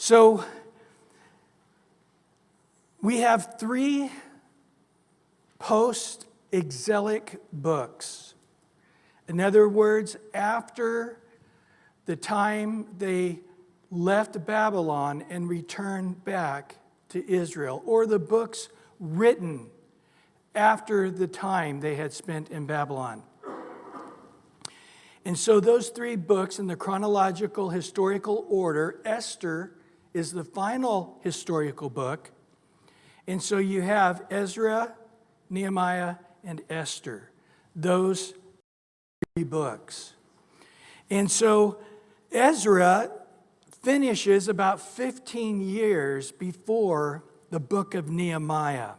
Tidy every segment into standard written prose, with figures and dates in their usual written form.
So we have 3 post-exilic books. In other words, after the time they left Babylon and returned back to Israel, or the books written after the time they had spent in Babylon. And so those 3 books in the chronological historical order, Esther is the final historical book. And so you have Ezra, Nehemiah, and Esther, those 3 books. And so Ezra finishes about 15 years before the book of Nehemiah.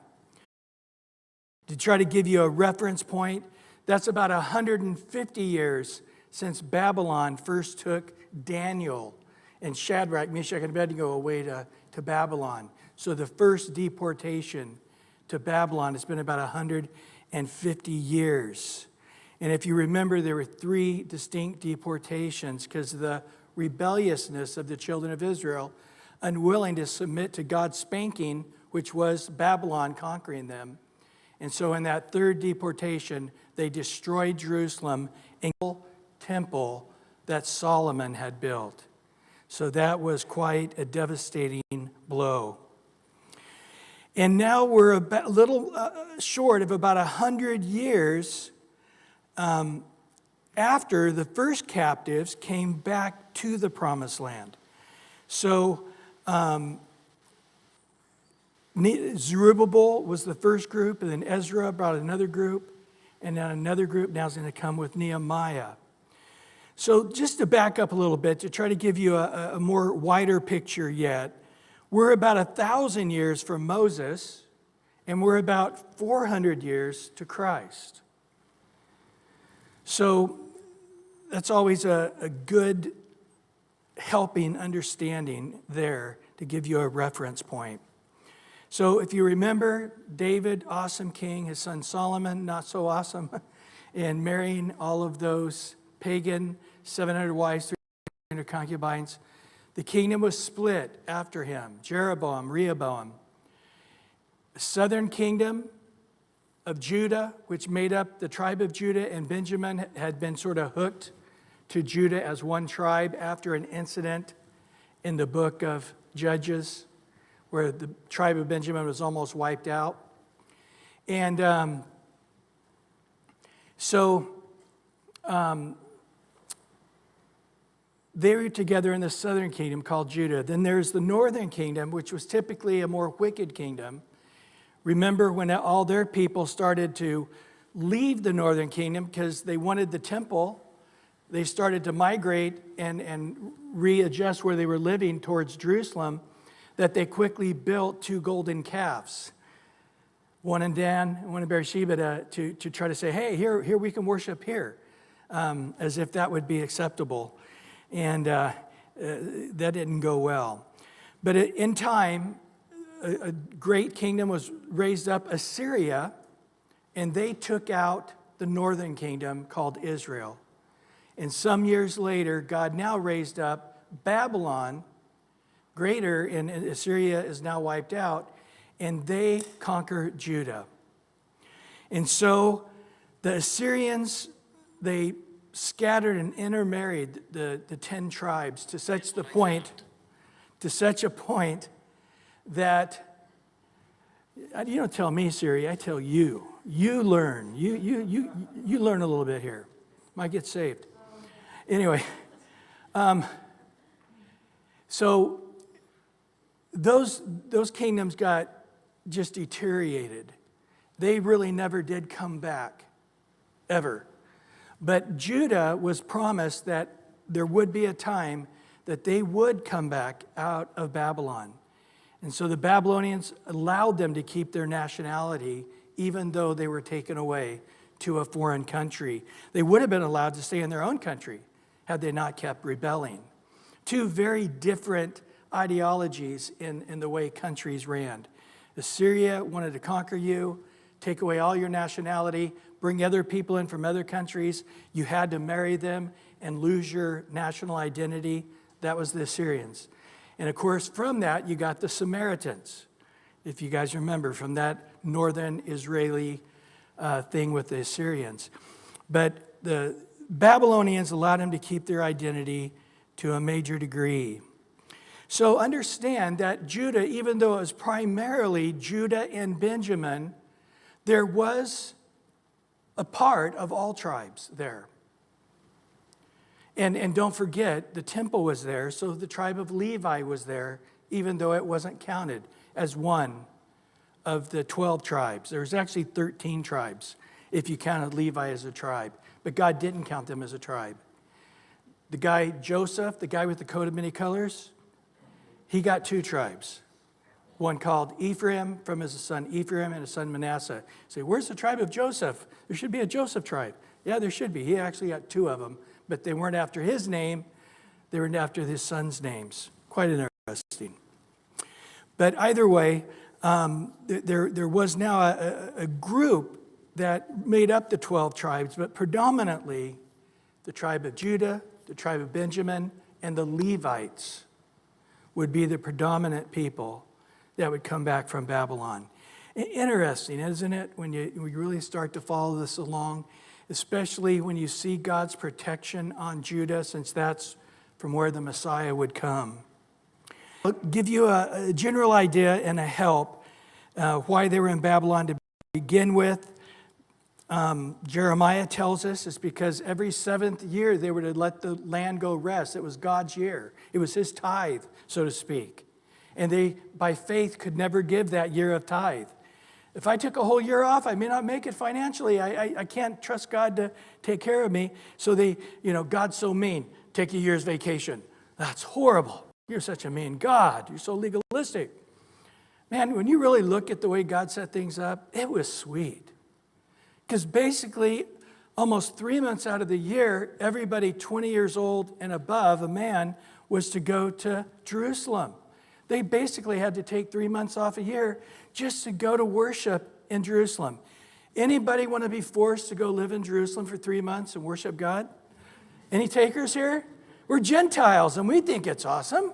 To try to give you a reference point, that's about 150 years since Babylon first took Daniel and Shadrach, Meshach, and Abednego away to Babylon. So the first deportation to Babylon has been about 150 years. And if you remember, there were 3 distinct deportations because of the rebelliousness of the children of Israel, unwilling to submit to God's spanking, which was Babylon conquering them. And so in that 3rd deportation, they destroyed Jerusalem and the temple that Solomon had built. So that was quite a devastating blow. And now we're a little short of about 100 years after the first captives came back to the promised land. So Zerubbabel was the first group, and then Ezra brought another group, and then another group now is going to come with Nehemiah. So just to back up a little bit, to try to give you a more wider picture yet, we're about 1,000 years from Moses, and we're about 400 years to Christ. So that's always a good helping understanding there to give you a reference point. So if you remember, David, awesome king, his son Solomon, not so awesome, and marrying all of those pagan 700 wives, 300 concubines. The kingdom was split after him, Jeroboam, Rehoboam. The southern kingdom of Judah, which made up the tribe of Judah, and Benjamin had been sort of hooked to Judah as one tribe after an incident in the book of Judges, where the tribe of Benjamin was almost wiped out. And they were together in the southern kingdom called Judah. Then there's the northern kingdom, which was typically a more wicked kingdom. Remember when all their people started to leave the northern kingdom because they wanted the temple, they started to migrate and readjust where they were living towards Jerusalem, that they quickly built 2 golden calves, one in Dan and one in Beersheba, to try to say, hey, here we can worship here, as if that would be acceptable. And that didn't go well. But in time, a great kingdom was raised up, Assyria, and they took out the northern kingdom called Israel. And some years later, God now raised up Babylon, greater, and Assyria is now wiped out, and they conquer Judah. And so the Assyrians, they scattered and intermarried the 10 tribes to such a point that, you don't tell me, Siri, I tell you. You learn. You learn a little bit here. Might get saved. Anyway, so those kingdoms got just deteriorated. They really never did come back, ever. But Judah was promised that there would be a time that they would come back out of Babylon. And so the Babylonians allowed them to keep their nationality even though they were taken away to a foreign country. They would have been allowed to stay in their own country had they not kept rebelling. 2 very different ideologies in the way countries ran. Assyria wanted to conquer you, take away all your nationality, bring other people in from other countries. You had to marry them and lose your national identity. That was the Assyrians. And of course, from that, you got the Samaritans, if you guys remember, from that northern Israeli thing with the Assyrians. But the Babylonians allowed them to keep their identity to a major degree. So understand that Judah, even though it was primarily Judah and Benjamin, there was a part of all tribes there. And don't forget, the temple was there, so the tribe of Levi was there, even though it wasn't counted as one of the 12 tribes. There was actually 13 tribes if you counted Levi as a tribe, but God didn't count them as a tribe. The guy Joseph, the guy with the coat of many colors, he got 2 tribes. One called Ephraim from his son Ephraim and his son Manasseh. You say, where's the tribe of Joseph? There should be a Joseph tribe. Yeah, there should be. He actually got 2 of them, but they weren't after his name. They were after his sons' names. Quite interesting. But either way, there was now a group that made up the 12 tribes, but predominantly the tribe of Judah, the tribe of Benjamin, and the Levites would be the predominant people that would come back from Babylon. Interesting, isn't it, when you really start to follow this along, especially when you see God's protection on Judah, since that's from where the Messiah would come. I'll give you a general idea and a help why they were in Babylon to begin with. Jeremiah tells us it's because every 7th year they were to let the land go rest. It was God's year. It was his tithe, so to speak. And they, by faith, could never give that year of tithe. If I took a whole year off, I may not make it financially. I can't trust God to take care of me. So God's so mean. Take a year's vacation. That's horrible. You're such a mean God. You're so legalistic. Man, when you really look at the way God set things up, it was sweet. Because basically, almost 3 months out of the year, everybody 20 years old and above, a man, was to go to Jerusalem. They basically had to take 3 months off a year just to go to worship in Jerusalem. Anybody want to be forced to go live in Jerusalem for 3 months and worship God? Any takers here? We're Gentiles and we think it's awesome.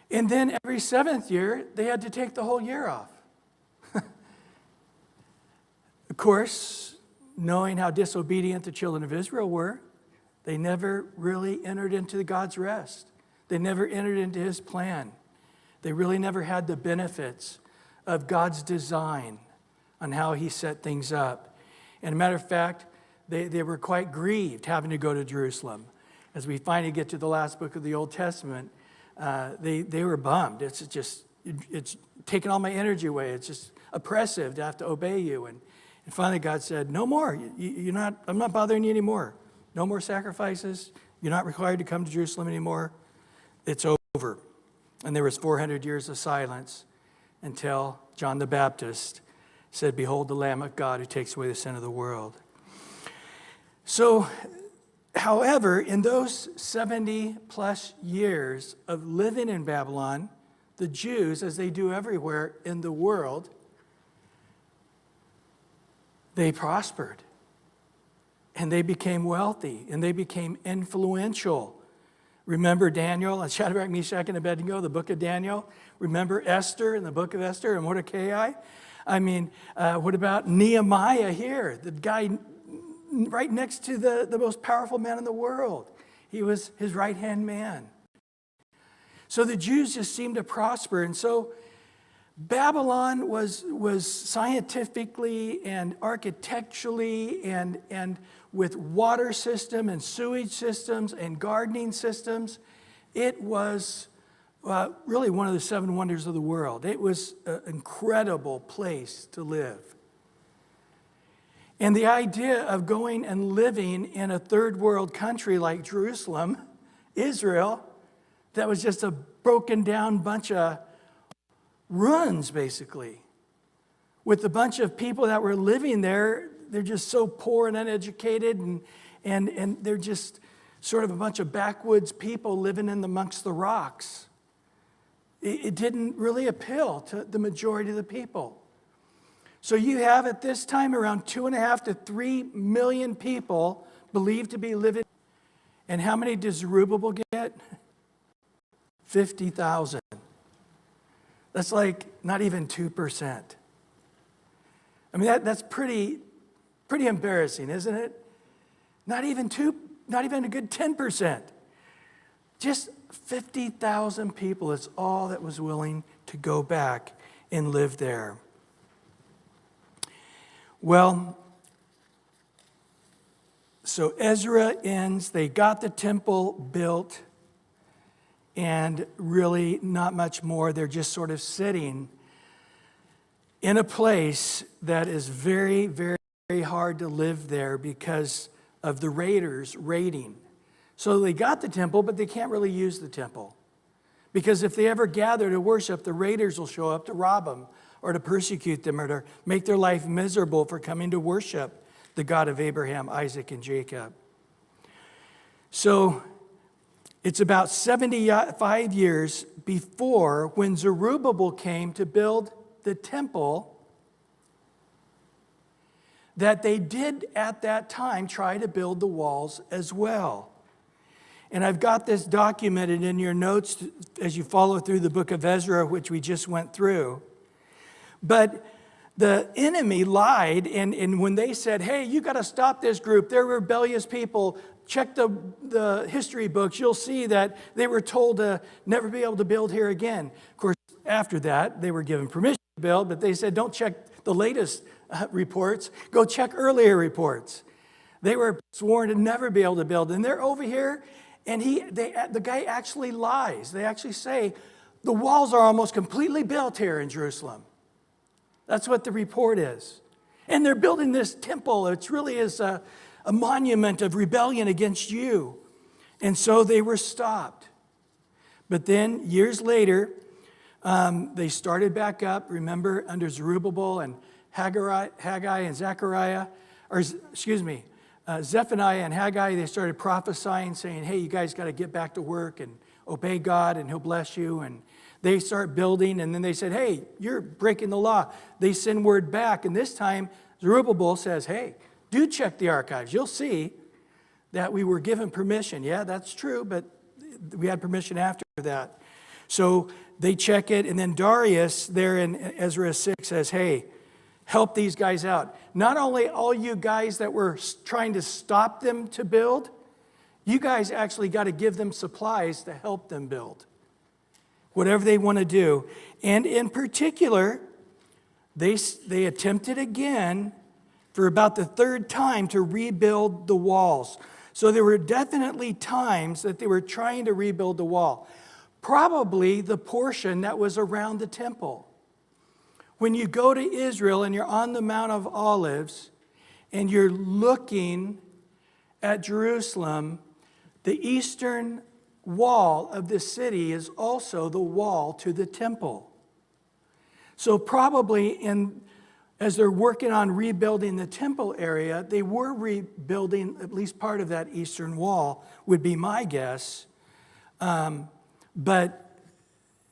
And then every 7th year, they had to take the whole year off. Of course, knowing how disobedient the children of Israel were, they never really entered into God's rest. They never entered into his plan. They really never had the benefits of God's design on how he set things up. And a matter of fact, they were quite grieved having to go to Jerusalem. As we finally get to the last book of the Old Testament, they were bummed. It's taking all my energy away. It's just oppressive to have to obey you. And finally God said, no more. I'm not bothering you anymore. No more sacrifices. You're not required to come to Jerusalem anymore. It's over. And there was 400 years of silence until John the Baptist said, behold the Lamb of God who takes away the sin of the world. So, however, in those 70 plus years of living in Babylon, the Jews, as they do everywhere in the world, they prospered. And they became wealthy. And they became influential. Remember Daniel and Shadrach, Meshach, and Abednego, the book of Daniel? Remember Esther in the book of Esther and Mordecai? What about Nehemiah here? The guy right next to the most powerful man in the world. He was his right-hand man. So the Jews just seemed to prosper. And so Babylon was scientifically and architecturally and with water system and sewage systems and gardening systems, it was really one of the 7 wonders of the world. It was an incredible place to live. And the idea of going and living in a third world country like Jerusalem, Israel, that was just a broken down bunch of ruins, basically. With a bunch of people that were living there, they're just so poor and uneducated, and they're just sort of a bunch of backwoods people living amongst the rocks. It didn't really appeal to the majority of the people. So you have at this time around 2.5 to 3 million people believed to be living. And how many does Zerubbabel get? 50,000. That's like not even 2%. I mean, that's pretty embarrassing, isn't it? Not even a good 10%. Just 50,000 people is all that was willing to go back and live there. Well, so Ezra ends, they got the temple built, and really not much more. They're just sort of sitting in a place that is very, very, very hard to live there because of the raiders raiding. So they got the temple, but they can't really use the temple. Because if they ever gather to worship, the raiders will show up to rob them or to persecute them or to make their life miserable for coming to worship the God of Abraham, Isaac, and Jacob. So it's about 75 years before when Zerubbabel came to build the temple that they did at that time try to build the walls as well. And I've got this documented in your notes as you follow through the book of Ezra, which we just went through. But the enemy lied, and when they said, hey, you got to stop this group, they're rebellious people, check the history books, you'll see that they were told to never be able to build here again. Of course, after that, they were given permission to build, but they said, don't check the latest reports, go check earlier reports. They were sworn to never be able to build, and they're over here, and the guy actually lies. They actually say, the walls are almost completely built here in Jerusalem. That's what the report is. And they're building this temple. It really is a monument of rebellion against you. And so they were stopped. But then years later, they started back up, remember, under Zerubbabel and Haggai and Zechariah, Zephaniah and Haggai, they started prophesying, saying, hey, you guys got to get back to work and obey God and he'll bless you. And they start building, and then they said, hey, you're breaking the law. They send word back, and this time Zerubbabel says, hey, do check the archives. You'll see that we were given permission. Yeah, that's true, but we had permission after that. So they check it, and then Darius there in Ezra 6 says, hey, help these guys out. Not only all you guys that were trying to stop them to build, you guys actually got to give them supplies to help them build. Whatever they want to do. And in particular, they attempted again for about the third time to rebuild the walls. So there were definitely times that they were trying to rebuild the wall. Probably the portion that was around the temple. When you go to Israel and you're on the Mount of Olives and you're looking at Jerusalem, the eastern wall of the city is also the wall to the temple. So probably as they're working on rebuilding the temple area, they were rebuilding at least part of that eastern wall, would be my guess. But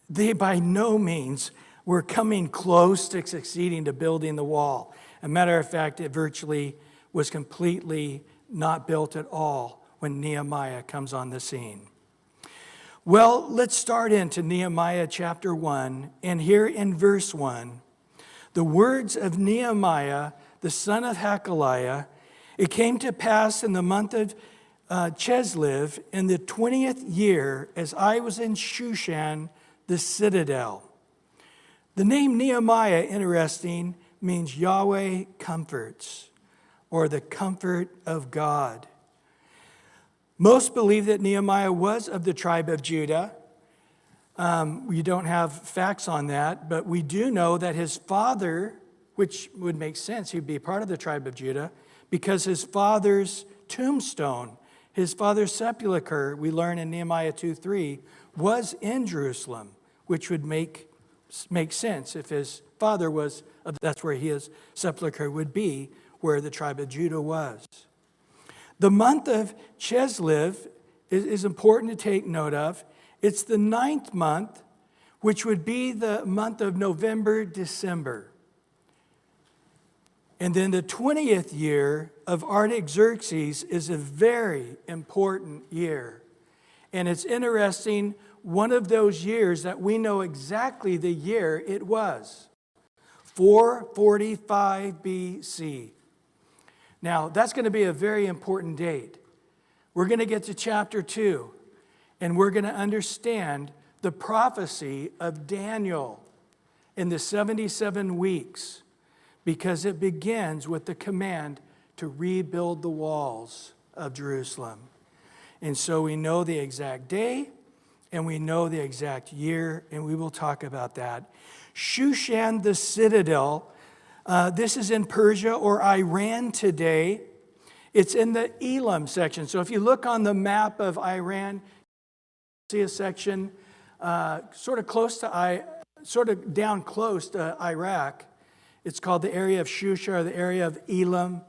they by no means were coming close to succeeding to building the wall. As a matter of fact, it virtually was completely not built at all when Nehemiah comes on the scene. Well, let's start into Nehemiah chapter 1, and here in verse 1, the words of Nehemiah, the son of Hakaliah, it came to pass in the month of Chislev in the 20th year as I was in Shushan, the citadel. The name Nehemiah, interesting, means Yahweh comforts, or the comfort of God. Most believe that Nehemiah was of the tribe of Judah. We don't have facts on that, but we do know that his father, which would make sense, he'd be part of the tribe of Judah, because his father's tombstone, his father's sepulcher, we learn in Nehemiah 2:3, was in Jerusalem, which would make sense if his father was, that's where his sepulcher would be, where the tribe of Judah was. The month of Chislev is important to take note of. It's the 9th month, which would be the month of November, December. And then the 20th year of Artaxerxes is a very important year. And it's interesting one of those years that we know exactly the year it was. 445 BC. Now, that's going to be a very important date. We're going to get to chapter 2, and we're going to understand the prophecy of Daniel in the 77 weeks, because it begins with the command to rebuild the walls of Jerusalem. And so we know the exact day, and we know the exact year, and we will talk about that. Shushan the citadel, this is in Persia or Iran today. It's in the Elam section. So if you look on the map of Iran, you see a section sort of down close to Iraq. It's called the area of Shusha, or the area of Elam.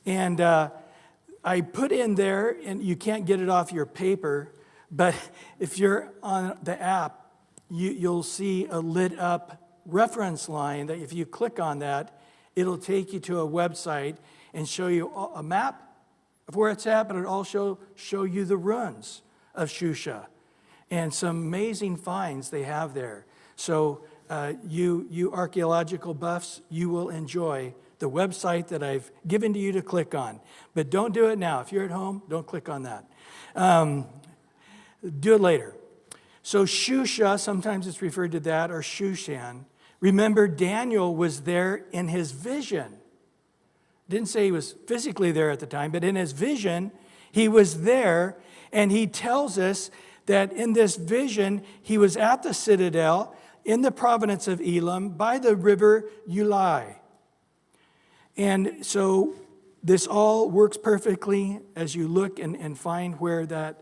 And I put in there, and you can't get it off your paper, but if you're on the app, you'll see a lit up reference line that if you click on that, it'll take you to a website and show you a map of where it's at, but it'll also show you the ruins of Shusha and some amazing finds they have there. So you archaeological buffs, you will enjoy the website that I've given to you to click on. But don't do it now. If you're at home, don't click on that. Do it later. So Shusha, sometimes it's referred to that, or Shushan. Remember, Daniel was there in his vision. Didn't say he was physically there at the time, but in his vision, he was there, and he tells us that in this vision, he was at the citadel in the province of Elam by the river Ulai. And so this all works perfectly as you look and find where that.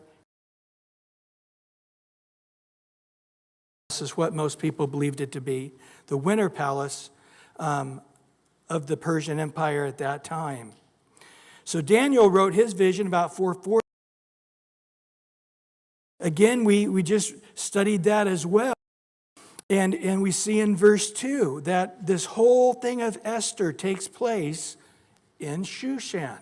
This is what most people believed it to be, the winter palace of the Persian Empire at that time. So Daniel wrote his vision about 440. Again, we just studied that as well. And we see in verse 2 that this whole thing of Esther takes place in Shushan,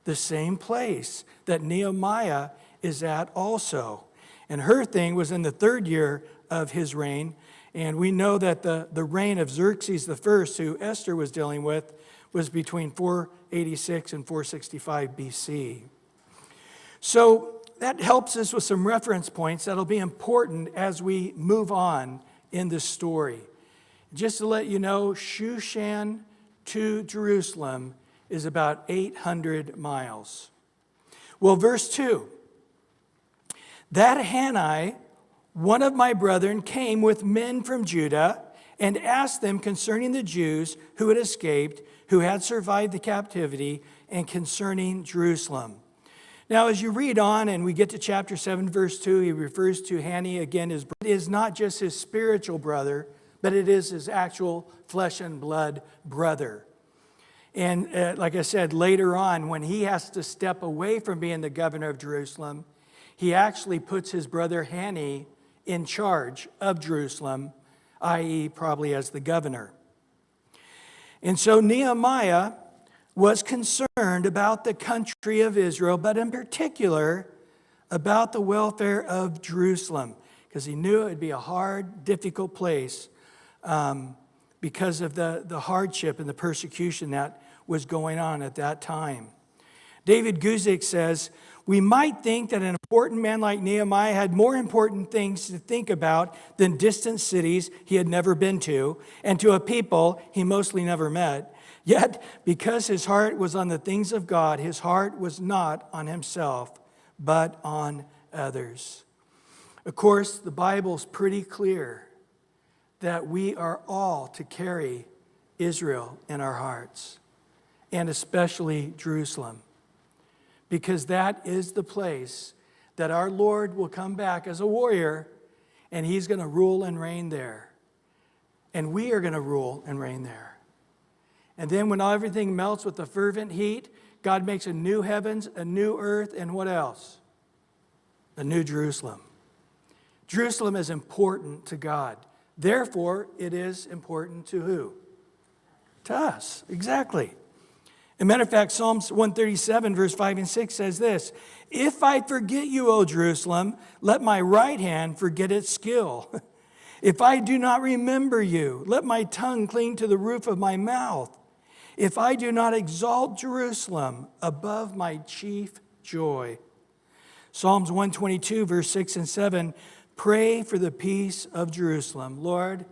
the same place that Nehemiah is at also. And her thing was in the 3rd year of his reign. And we know that the reign of Xerxes I, who Esther was dealing with, was between 486 and 465 BC. So that helps us with some reference points that'll be important as we move on in this story. Just to let you know, Shushan to Jerusalem is about 800 miles. Well, verse 2. That Hanai, one of my brethren, came with men from Judah and asked them concerning the Jews who had escaped, who had survived the captivity, and concerning Jerusalem. Now, as you read on and we get to chapter 7, verse 2, he refers to Hanai again as it is not just his spiritual brother, but it is his actual flesh and blood brother. And like I said, later on, when he has to step away from being the governor of Jerusalem, he actually puts his brother Hanai in charge of Jerusalem, i.e., probably as the governor. And so Nehemiah was concerned about the country of Israel, but in particular about the welfare of Jerusalem, because he knew it would be a hard, difficult place because of the hardship and the persecution that was going on at that time. David Guzik says, we might think that an important man like Nehemiah had more important things to think about than distant cities he had never been to, and to a people he mostly never met. Yet, because his heart was on the things of God, his heart was not on himself, but on others. Of course, the Bible's pretty clear that we are all to carry Israel in our hearts, and especially Jerusalem, because that is the place that our Lord will come back as a warrior, and he's going to rule and reign there. And we are going to rule and reign there. And then when everything melts with the fervent heat, God makes a new heavens, a new earth, and what else? A new Jerusalem. Jerusalem is important to God. Therefore, it is important to who? To us, exactly. As a matter of fact, Psalms 137, verse 5 and 6 says this: "If I forget you, O Jerusalem, let my right hand forget its skill. If I do not remember you, let my tongue cling to the roof of my mouth. If I do not exalt Jerusalem above my chief joy." Psalms 122, verse 6 and 7, "Pray for the peace of Jerusalem." Lord,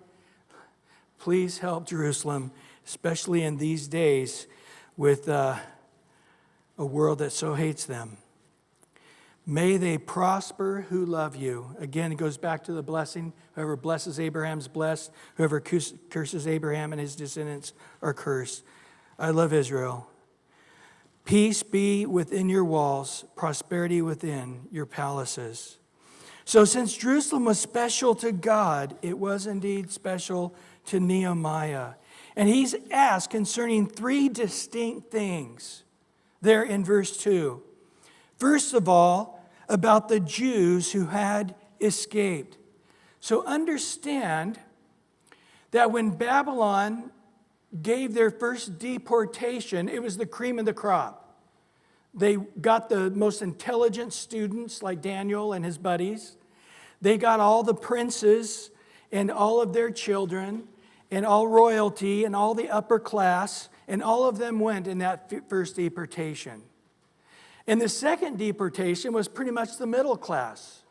please help Jerusalem, especially in these days with a world that so hates them. "May they prosper who love you." Again, it goes back to the blessing. Whoever blesses Abraham's blessed. Whoever curses Abraham and his descendants are cursed. I love Israel. "Peace be within your walls, prosperity within your palaces." So since Jerusalem was special to God, it was indeed special to Nehemiah. And he's asked concerning three distinct things there in verse 2. First of all, about the Jews who had escaped. So understand that when Babylon gave their first deportation, it was the cream of the crop. They got the most intelligent students like Daniel and his buddies. They got all the princes and all of their children and all royalty and all the upper class, and all of them went in that first deportation. And the second deportation was pretty much the middle class.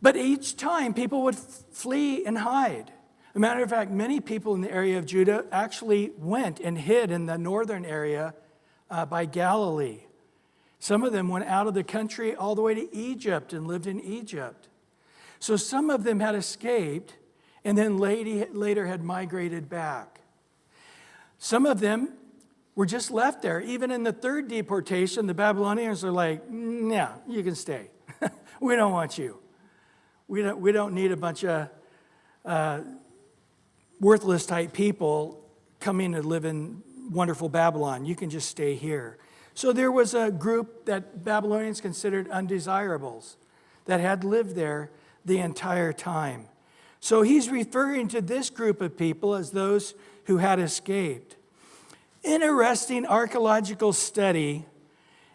But each time people would flee and hide. As a matter of fact, many people in the area of Judah actually went and hid in the northern area by Galilee. Some of them went out of the country all the way to Egypt and lived in Egypt. So some of them had escaped and then later had migrated back. Some of them were just left there. Even in the third deportation, the Babylonians are like, "No, you can stay. We don't want you. We don't need a bunch of worthless type people coming to live in wonderful Babylon. You can just stay here." So there was a group that Babylonians considered undesirables that had lived there the entire time. So he's referring to this group of people as those who had escaped. Interesting archaeological study,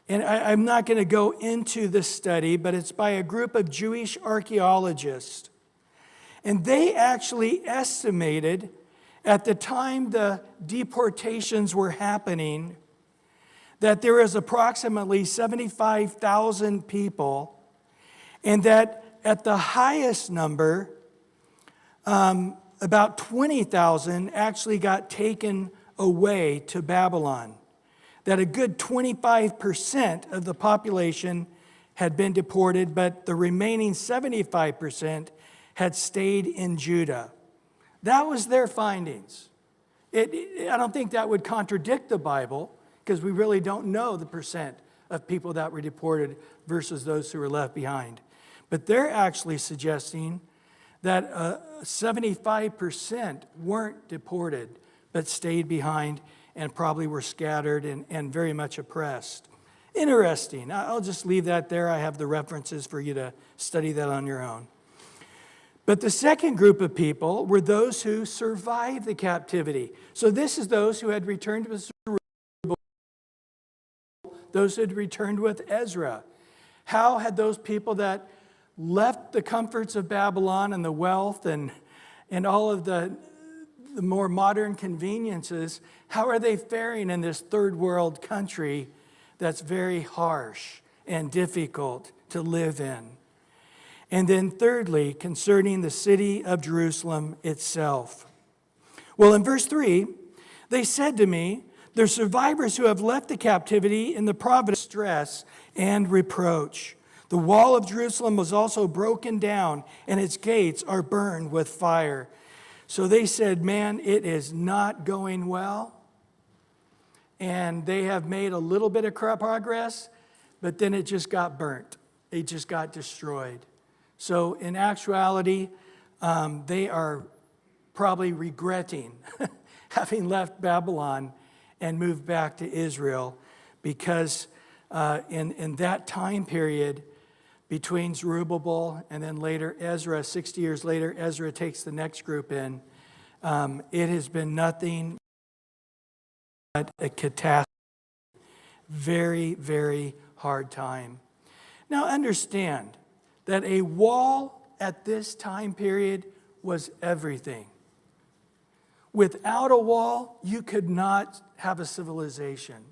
and I'm not going to go into the study, but it's by a group of Jewish archaeologists. And they actually estimated at the time the deportations were happening that there was approximately 75,000 people, and that at the highest number, about 20,000 actually got taken away to Babylon. That a good 25% of the population had been deported, but the remaining 75% had stayed in Judah. That was their findings. I don't think that would contradict the Bible, because we really don't know the percent of people that were deported versus those who were left behind. But they're actually suggesting that 75% weren't deported, but stayed behind and probably were scattered and very much oppressed. Interesting. I'll just leave that there. I have the references for you to study that on your own. But the second group of people were those who survived the captivity. So this is those who had returned with Zerubbabel, those who had returned with Ezra. How had those people that left the comforts of Babylon and the wealth and all of the more modern conveniences, how are they faring in this third world country that's very harsh and difficult to live in? And then thirdly, concerning the city of Jerusalem itself. Well, in verse 3, they said to me, "The survivors who have left the captivity in the province of stress and reproach. The wall of Jerusalem was also broken down, and its gates are burned with fire." So they said, man, it is not going well. And they have made a little bit of progress, but then it just got burnt. It just got destroyed. So in actuality, they are probably regretting having left Babylon and moved back to Israel, because in that time period between Zerubbabel and then later Ezra, 60 years later, Ezra takes the next group in. It has been nothing a catastrophe. Very, very hard time. Now understand that a wall at this time period was everything. Without a wall, you could not have a civilization.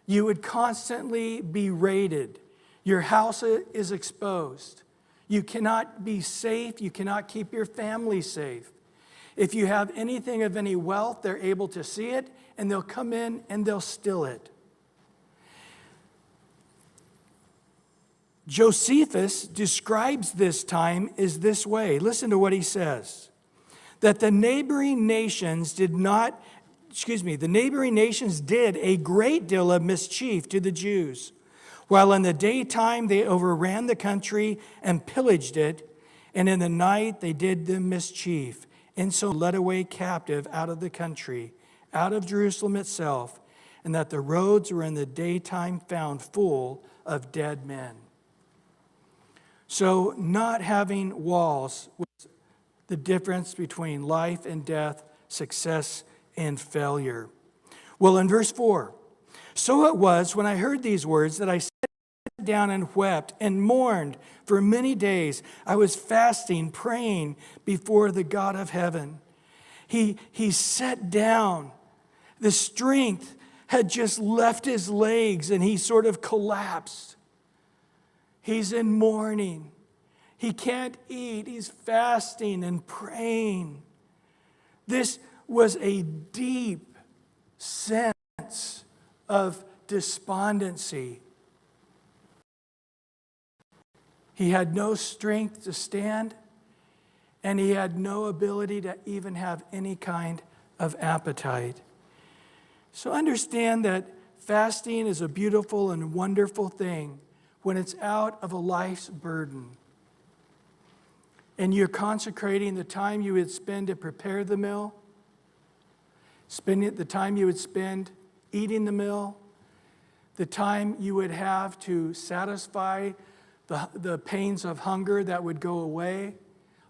You would constantly be raided. Your house is exposed. You cannot be safe. You cannot keep your family safe. If you have anything of any wealth, they're able to see it, and they'll come in and they'll steal it. Josephus describes this time as this way. Listen to what he says. That the neighboring nations did a great deal of mischief to the Jews, while in the daytime they overran the country and pillaged it, and in the night they did them mischief, and so led away captive out of the country, out of Jerusalem itself, and that the roads were in the daytime found full of dead men. So not having walls was the difference between life and death, success and failure. Well, in verse 4, so it was when I heard these words that I sat down and wept and mourned for many days. I was fasting, praying before the God of heaven. He sat down. The strength had just left his legs and he sort of collapsed. He's in mourning. He can't eat. He's fasting and praying. This was a deep sense of despondency. He had no strength to stand, and he had no ability to even have any kind of appetite. So understand that fasting is a beautiful and wonderful thing when it's out of a life's burden. And you're consecrating the time you would spend to prepare the meal, spending the time you would spend eating the meal, the time you would have to satisfy the pains of hunger that would go away.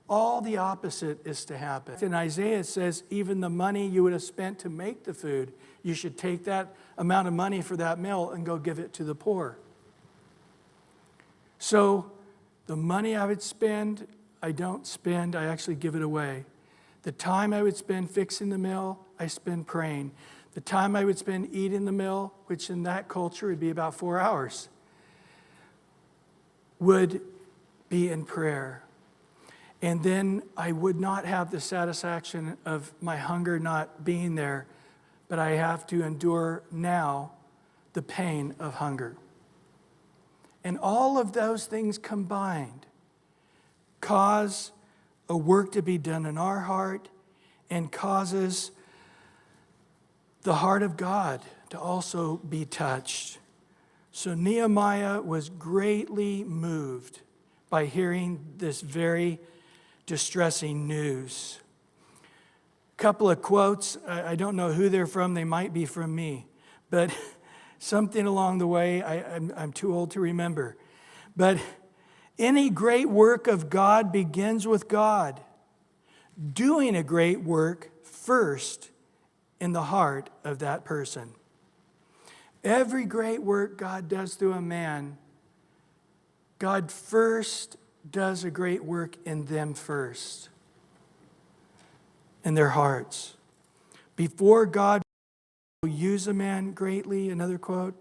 All the opposite is to happen. In Isaiah it says even the money you would have spent to make the food, you should take that amount of money for that meal and go give it to the poor. So the money I would spend, I don't spend, I actually give it away. The time I would spend fixing the meal, I spend praying. The time I would spend eating the meal, which in that culture would be about 4 hours, would be in prayer. And then I would not have the satisfaction of my hunger not being there, but I have to endure now the pain of hunger. And all of those things combined cause a work to be done in our heart and causes the heart of God to also be touched. So Nehemiah was greatly moved by hearing this very distressing news. A couple of quotes, I don't know who they're from, they might be from me, but something along the way, I'm too old to remember. But any great work of God begins with God doing a great work first in the heart of that person. Every great work God does through a man, God first does a great work in them first, in their hearts. Before God will use a man greatly, another quote,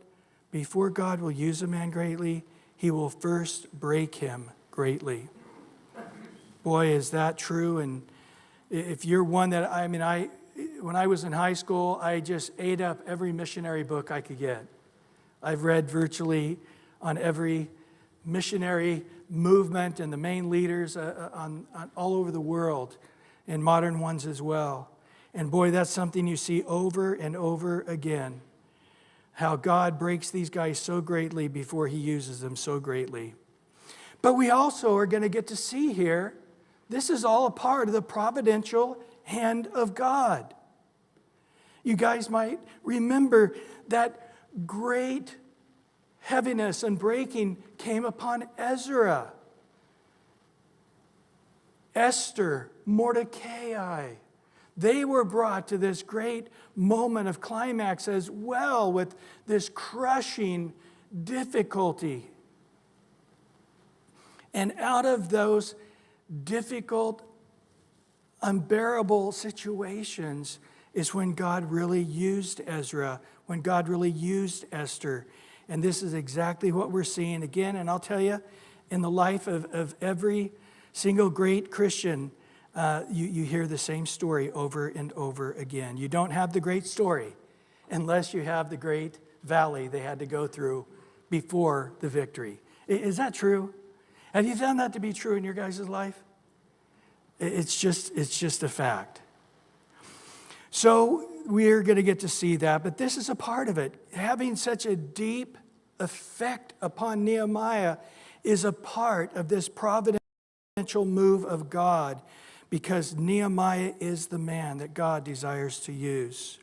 before God will use a man greatly, he will first break him greatly. Boy, is that true. And if you're one that, when I was in high school, I just ate up every missionary book I could get. I've read virtually on every missionary movement and the main leaders on all over the world, and modern ones as well. And boy, that's something you see over and over again. How God breaks these guys so greatly before he uses them so greatly. But we also are going to get to see here, this is all a part of the providential hand of God. You guys might remember that great heaviness and breaking came upon Ezra, Esther, Mordecai. They were brought to this great moment of climax as well, with this crushing difficulty. And out of those difficult, unbearable situations is when God really used Ezra, when God really used Esther. And this is exactly what we're seeing again. And I'll tell you, in the life of every single great Christian, you hear the same story over and over again. You don't have the great story unless you have the great valley they had to go through before the victory. Is that true? Have you found that to be true in your guys' life? It's just a fact. So we're going to get to see that, but this is a part of it. Having such a deep effect upon Nehemiah is a part of this providential move of God, because Nehemiah is the man that God desires to use.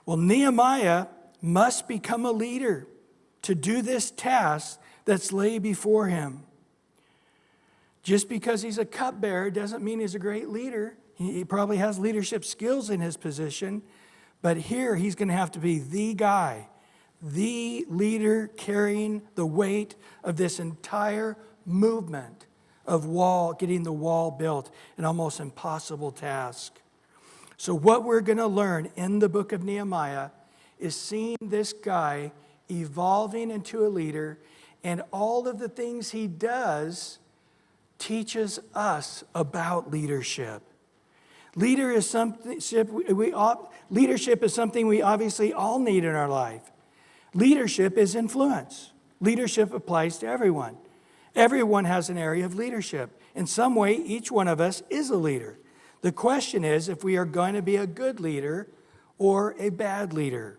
Well, Nehemiah must become a leader to do this task that's laid before him. Just because he's a cupbearer doesn't mean he's a great leader. He probably has leadership skills in his position, but here he's going to have to be the guy, the leader carrying the weight of this entire movement of getting the wall built, an almost impossible task. So what we're going to learn in the book of Nehemiah is seeing this guy evolving into a leader, and all of the things he does teaches us about leadership. Leadership is something we obviously all need in our life. Leadership is influence. Leadership applies to everyone. Everyone has an area of leadership. In some way, each one of us is a leader. The question is if we are going to be a good leader or a bad leader.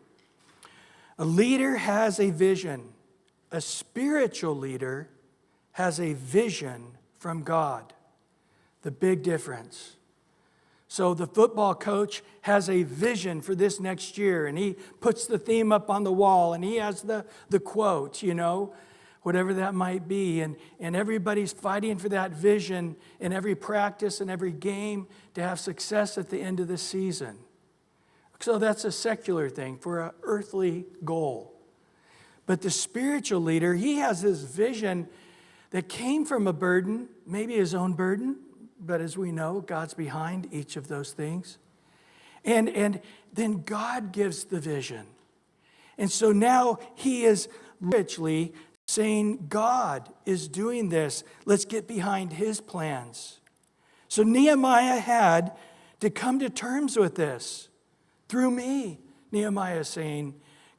A leader has a vision. A spiritual leader has a vision from God. The big difference. So the football coach has a vision for this next year, and he puts the theme up on the wall, and he has the quote, whatever that might be. And everybody's fighting for that vision in every practice and every game to have success at the end of the season. So that's a secular thing for an earthly goal. But the spiritual leader, he has this vision that came from a burden, maybe his own burden, but as we know, God's behind each of those things. And then God gives the vision. And so now he is richly saying, God is doing this. Let's get behind his plans. So Nehemiah had to come to terms with this. Through me, Nehemiah is saying,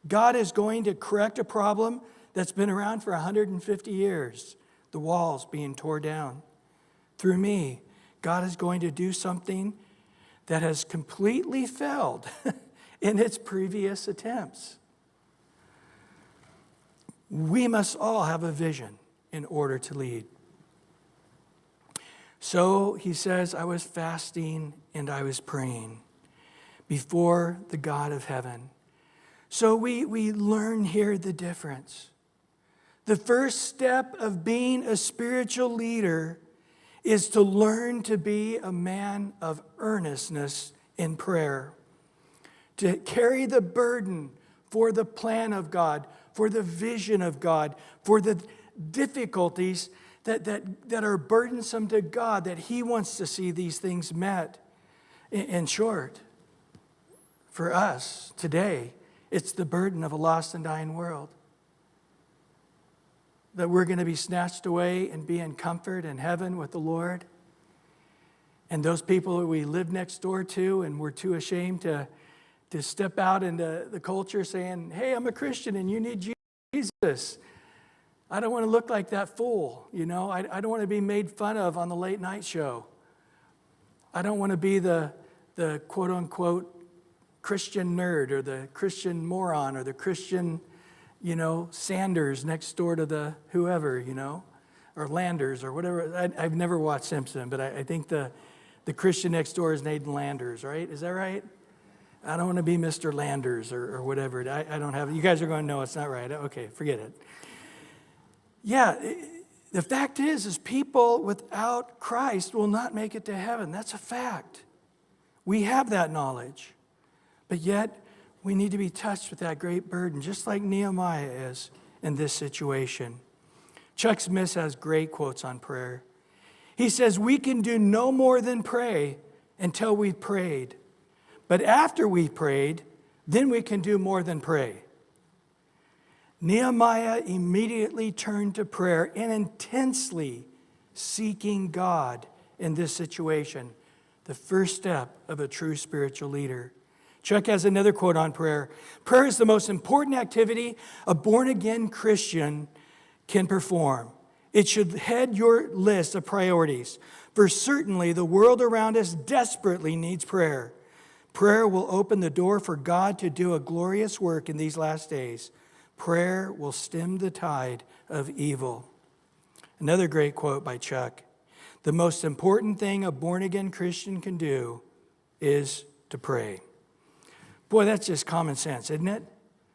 God is going to correct a problem that's been around for 150 years. The walls being torn down. Through me, God is going to do something that has completely failed in its previous attempts. We must all have a vision in order to lead. So he says, I was fasting and I was praying before the God of heaven. So we learn here the difference. The first step of being a spiritual leader is to learn to be a man of earnestness in prayer, to carry the burden for the plan of God, for the vision of God, for the difficulties that are burdensome to God, that he wants to see these things met. In short, for us today, it's the burden of a lost and dying world. That we're going to be snatched away and be in comfort in heaven with the Lord. And those people that we live next door to and we're too ashamed to step out into the culture saying, hey, I'm a Christian and you need Jesus. I don't want to look like that fool, I don't want to be made fun of on the late night show. I don't want to be the quote-unquote Christian nerd or the Christian moron or the Christian Sanders next door to the whoever, or Landers or whatever. I've never watched Simpson, but I think the Christian next door is Nathan Landers, right? Is that right? I don't want to be Mr. Landers or whatever. I don't have, you guys are going, no, it's not right. Okay, forget it. Yeah, the fact is people without Christ will not make it to heaven. That's a fact. We have that knowledge. But yet, we need to be touched with that great burden, just like Nehemiah is in this situation. Chuck Smith has great quotes on prayer. He says, we can do no more than pray until we've prayed. But after we've prayed, then we can do more than pray. Nehemiah immediately turned to prayer and intensely seeking God in this situation, the first step of a true spiritual leader. Chuck has another quote on prayer. Prayer is the most important activity a born-again Christian can perform. It should head your list of priorities, for certainly the world around us desperately needs prayer. Prayer will open the door for God to do a glorious work in these last days. Prayer will stem the tide of evil. Another great quote by Chuck. The most important thing a born-again Christian can do is to pray. Boy, that's just common sense, isn't it?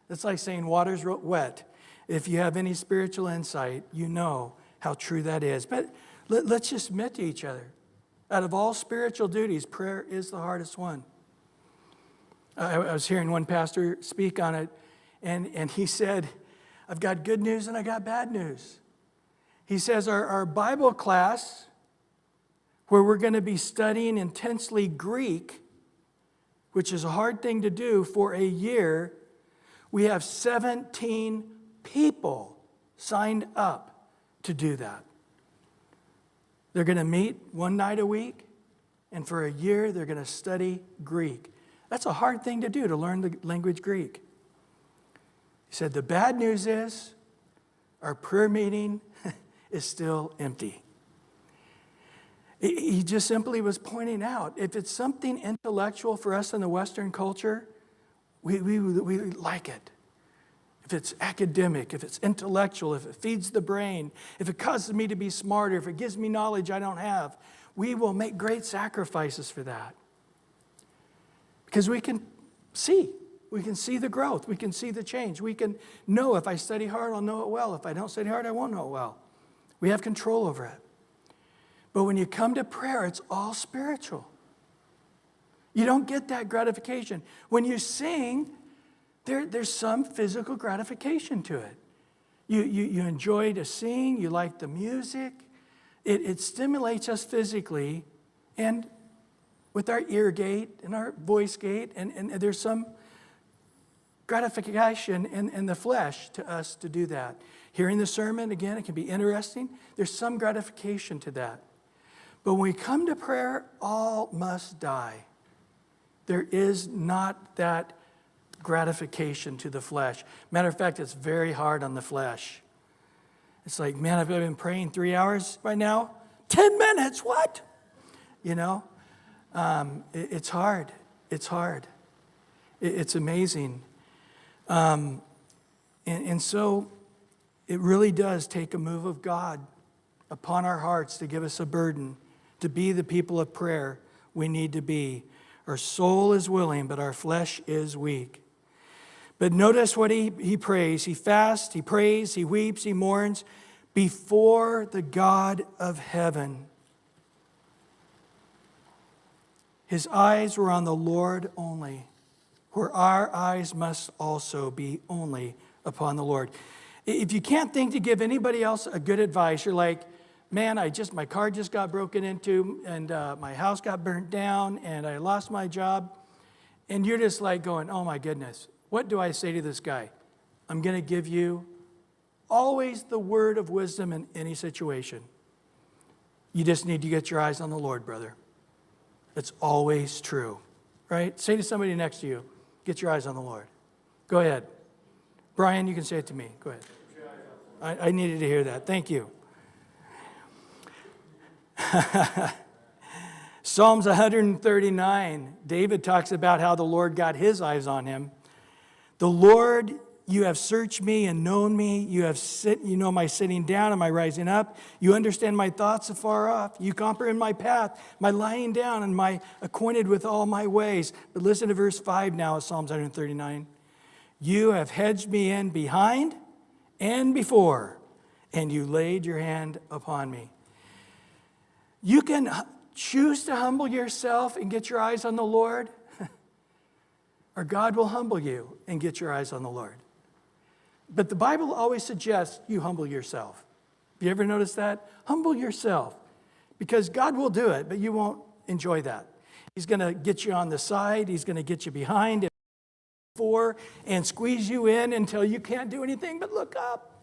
It's like saying water's wet. If you have any spiritual insight, you know how true that is. But let's just admit to each other, out of all spiritual duties, prayer is the hardest one. I was hearing one pastor speak on it, and he said, I've got good news and I got bad news. He says our Bible class, where we're going to be studying intensely Greek, which is a hard thing to do for a year, we have 17 people signed up to do that. They're going to meet one night a week, and for a year they're going to study Greek. That's a hard thing to do, to learn the language Greek. He said, the bad news is our prayer meeting is still empty. He just simply was pointing out, if it's something intellectual for us in the Western culture, we like it. If it's academic, if it's intellectual, if it feeds the brain, if it causes me to be smarter, if it gives me knowledge I don't have, we will make great sacrifices for that. Because we can see the growth, we can see the change. We can know if I study hard, I'll know it well. If I don't study hard, I won't know it well. We have control over it. But when you come to prayer, it's all spiritual. You don't get that gratification. When you sing, there's some physical gratification to it. You enjoy to sing, you like the music. It stimulates us physically and with our ear gate and our voice gate, and there's some gratification in the flesh to us to do that. Hearing the sermon, again, it can be interesting. There's some gratification to that. But when we come to prayer, all must die. There is not that gratification to the flesh. Matter of fact, it's very hard on the flesh. It's like, man, I've been praying 3 hours by now. 10 minutes, what? You know, it's hard. It's hard. It's amazing. And so it really does take a move of God upon our hearts to give us a burden, to be the people of prayer we need to be. Our soul is willing, but our flesh is weak. But notice what he prays. He fasts, he prays, he weeps, he mourns before the God of heaven. His eyes were on the Lord only, where our eyes must also be only upon the Lord. If you can't think to give anybody else a good advice, you're like, man, my car just got broken into, and my house got burnt down, and I lost my job. And you're just like going, oh my goodness, what do I say to this guy? I'm going to give you always the word of wisdom in any situation. You just need to get your eyes on the Lord, brother. It's always true, right? Say to somebody next to you, get your eyes on the Lord. Go ahead. Brian, you can say it to me. Go ahead. I needed to hear that. Thank you. Psalms 139, David talks about how the Lord got his eyes on him. The Lord, you have searched me and known me. You know my sitting down and my rising up. You understand my thoughts afar off. You comprehend my path, my lying down, and my acquainted with all my ways. But listen to verse 5 now of Psalms 139. You have hedged me in behind and before, and you laid your hand upon me. You can choose to humble yourself and get your eyes on the Lord, or God will humble you and get your eyes on the Lord. But the Bible always suggests you humble yourself. Have you ever noticed that? Humble yourself, because God will do it, but you won't enjoy that. He's going to get you on the side. He's going to get you behind and before and squeeze you in until you can't do anything but look up.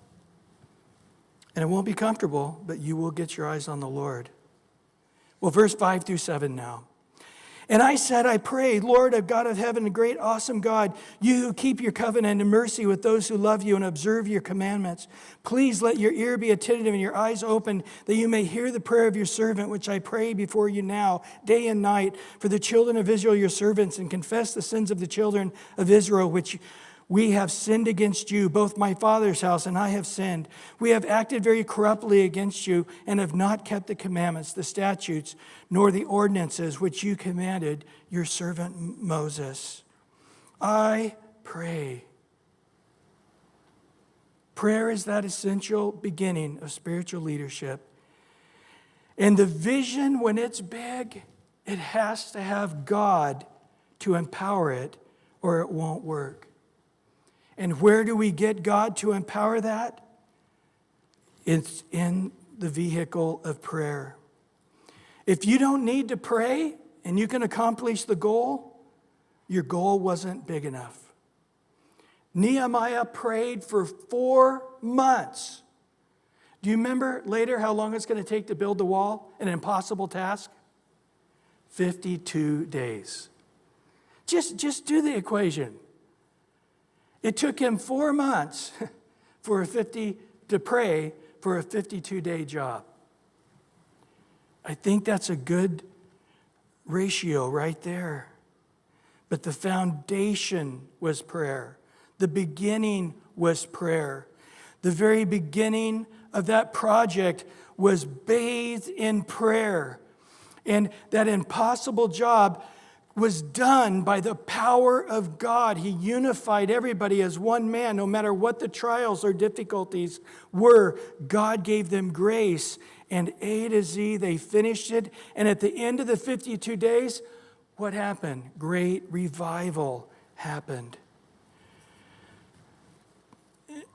And it won't be comfortable, but you will get your eyes on the Lord. Well, verse 5 through 7 now. And I said, I prayed, Lord, of God of heaven, a great, awesome God, you who keep your covenant and mercy with those who love you and observe your commandments. Please let your ear be attentive and your eyes open, that you may hear the prayer of your servant, which I pray before you now, day and night, for the children of Israel, your servants, and confess the sins of the children of Israel, which we have sinned against you, both my father's house and I have sinned. We have acted very corruptly against you and have not kept the commandments, the statutes, nor the ordinances which you commanded your servant Moses. I pray. Prayer is that essential beginning of spiritual leadership. And the vision, when it's big, it has to have God to empower it, or it won't work. And where do we get God to empower that? It's in the vehicle of prayer. If you don't need to pray and you can accomplish the goal, your goal wasn't big enough. Nehemiah prayed for 4 months. Do you remember later how long it's going to take to build the wall? An impossible task? 52 days. Just do the equation. It took him 4 months to pray for a 52-day job. I think that's a good ratio right there. But the foundation was prayer. The beginning was prayer. The very beginning of that project was bathed in prayer. And that impossible job was done by the power of God. He unified everybody as one man, no matter what the trials or difficulties were. God gave them grace, and A to Z, they finished it. And at the end of the 52 days, what happened? Great revival happened.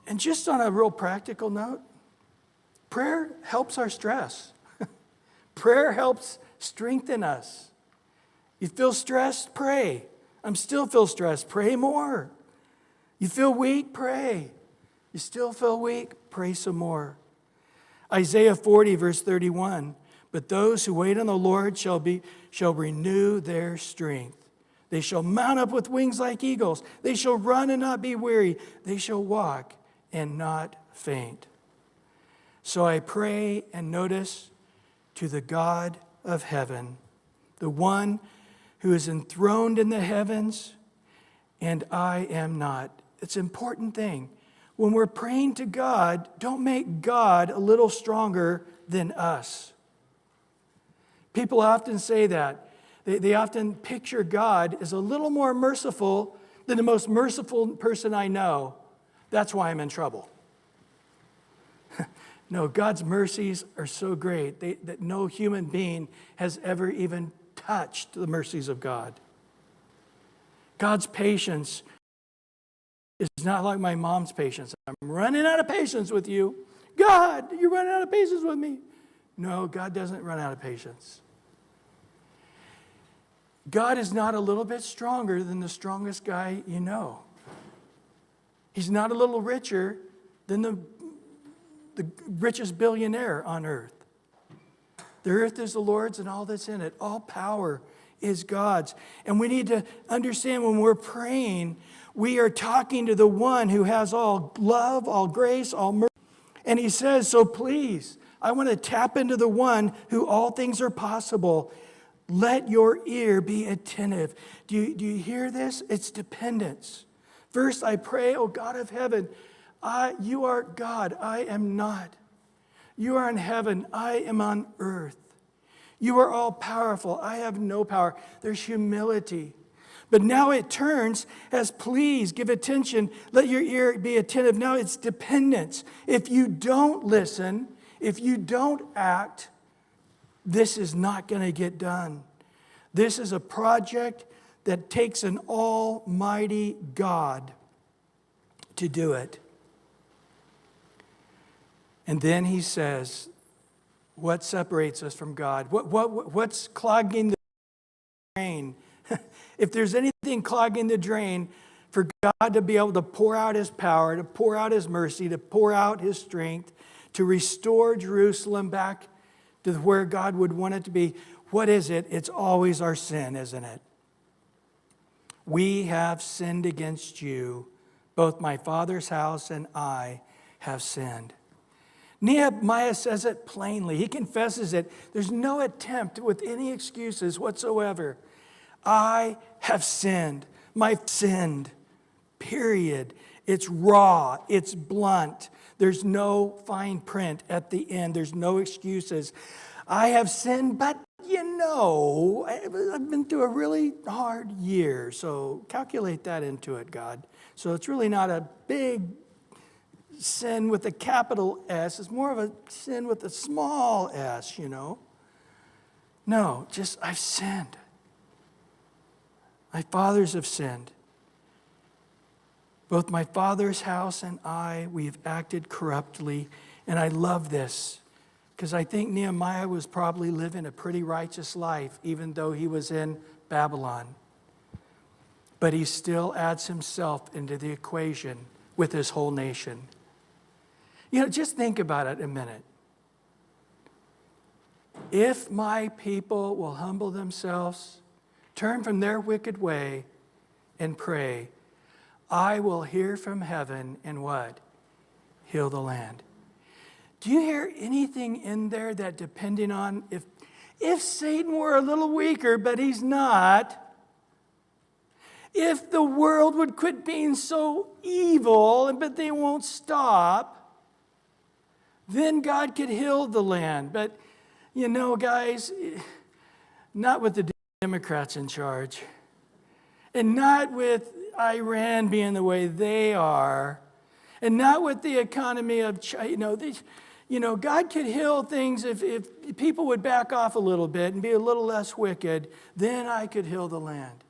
And just on a real practical note, prayer helps our stress. Prayer helps strengthen us. You feel stressed? Pray. I'm still feel stressed. Pray more. You feel weak? Pray. You still feel weak? Pray some more. Isaiah 40, verse 31. But those who wait on the Lord shall renew their strength. They shall mount up with wings like eagles. They shall run and not be weary. They shall walk and not faint. So I pray and notice to the God of heaven, the one who is enthroned in the heavens, and I am not. It's an important thing. When we're praying to God, don't make God a little stronger than us. People often say that. They often picture God as a little more merciful than the most merciful person I know. That's why I'm in trouble. No, God's mercies are so great that no human being has ever even touched the mercies of God. God's patience is not like my mom's patience. I'm running out of patience with you. God, you're running out of patience with me. No, God doesn't run out of patience. God is not a little bit stronger than the strongest guy you know. He's not a little richer than the richest billionaire on earth. The earth is the Lord's and all that's in it. All power is God's. And we need to understand when we're praying, we are talking to the one who has all love, all grace, all mercy. And he says, so please, I want to tap into the one who all things are possible. Let your ear be attentive. Do you hear this? It's dependence. First, I pray, oh God of heaven, you are God, I am not. You are in heaven, I am on earth. You are all powerful, I have no power. There's humility. But now it turns as please give attention, let your ear be attentive. Now it's dependence. If you don't listen, if you don't act, this is not going to get done. This is a project that takes an almighty God to do it. And then he says, what separates us from God? What's clogging the drain? If there's anything clogging the drain, for God to be able to pour out his power, to pour out his mercy, to pour out his strength, to restore Jerusalem back to where God would want it to be, what is it? It's always our sin, isn't it? We have sinned against you. Both my father's house and I have sinned. Nehemiah says it plainly. He confesses it. There's no attempt with any excuses whatsoever. I have sinned. I've sinned. Period. It's raw. It's blunt. There's no fine print at the end. There's no excuses. I have sinned, but I've been through a really hard year, so calculate that into it, God. So it's really not a big sin with a capital S. It's more of a sin with a small s, No, just I've sinned. My fathers have sinned. Both my father's house and I, we've acted corruptly. And I love this because I think Nehemiah was probably living a pretty righteous life, even though he was in Babylon. But he still adds himself into the equation with his whole nation. Just think about it a minute. If my people will humble themselves, turn from their wicked way, and pray, I will hear from heaven and what? Heal the land. Do you hear anything in there that depending on if Satan were a little weaker, but he's not, if the world would quit being so evil, but they won't stop, then God could heal the land. But, guys, not with the Democrats in charge, and not with Iran being the way they are, and not with the economy of China. God could heal things if people would back off a little bit and be a little less wicked, then I could heal the land.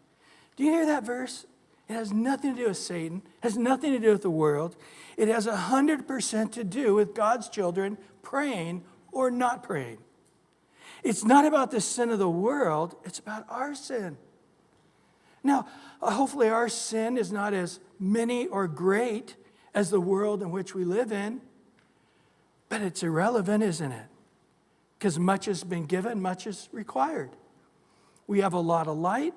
Do you hear that verse? It has nothing to do with Satan. It has nothing to do with the world. It has 100% to do with God's children praying or not praying. It's not about the sin of the world. It's about our sin. Now, hopefully our sin is not as many or great as the world in which we live in, but it's irrelevant, isn't it? Because much has been given, much is required. We have a lot of light,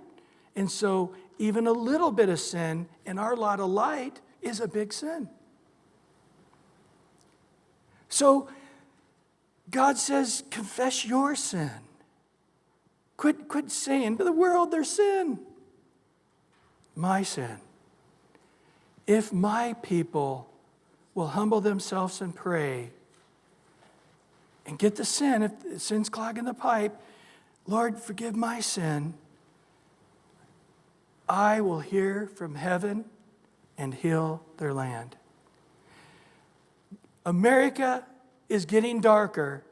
and so even a little bit of sin in our lot of light is a big sin. So God says, confess your sin. Quit saying, but the world, their sin. My sin. If my people will humble themselves and pray and get the sin, if the sin's clogging the pipe, Lord, forgive my sin, I will hear from heaven and heal their land. America is getting darker,